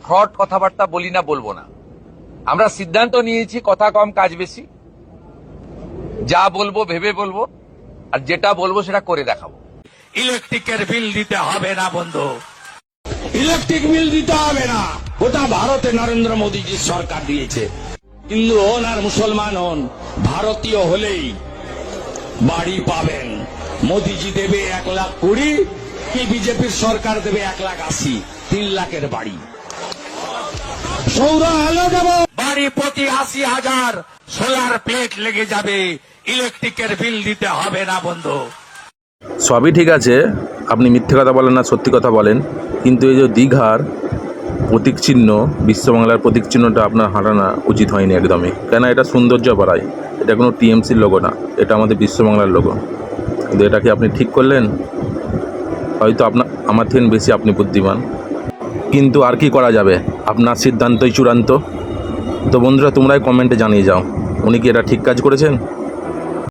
Fraud কথাবার্তা বলি না, বলবো না। আমরা সিদ্ধান্ত নিয়েছি কথা কম কাজ বেশি, যা বলবো ভেবে বলবো, আর যেটা বলবো সেটা করে দেখাবো। ইলেকট্রিকের বিল দিতে হবে না বন্ধু, ইলেকট্রিক বিল দিতে হবে না, ওটা ভারতে নরেন্দ্র মোদীজির সরকার দিয়েছে। হিন্দু হন আর মুসলমান হন, ভারতীয় হলেই বাড়ি পাবেন। মোদীজি দেবে 1,20,000, কি বিজেপির সরকার দেবে 1,80,000, 3 লাখের বাড়ি। সৌর আলো দেব, বাড়ি প্রতি 80,000 সোলার প্লেট লেগে যাবে, ইলেকট্রিকের বিল দিতে হবে না বন্ধু। সবই ঠিক আছে, আপনি মিথ্যে কথা বলেন না, সত্যি কথা বলেন, কিন্তু এই যে দীঘার প্রতীক চিহ্ন, বিশ্ববাংলার প্রতীক চিহ্নটা আপনার হারানো উচিত হয়নি একদমই। কেন? এটা সৌন্দর্য বাড়ায়, এটা কোনো টিএমসির লোগো না, এটা আমাদের বিশ্ববাংলার লোগো। কিন্তু এটা কি আপনি ঠিক করলেন? হয়তো আমার থেকে বেশি আপনি বুদ্ধিমান, কিন্তু আর কি করা যাবে, আপনার সিদ্ধান্তই চূড়ান্ত। তো বন্ধুরা, তোমরাই কমেন্টে জানিয়ে যাও, উনি কি এটা ঠিক কাজ করেছেন?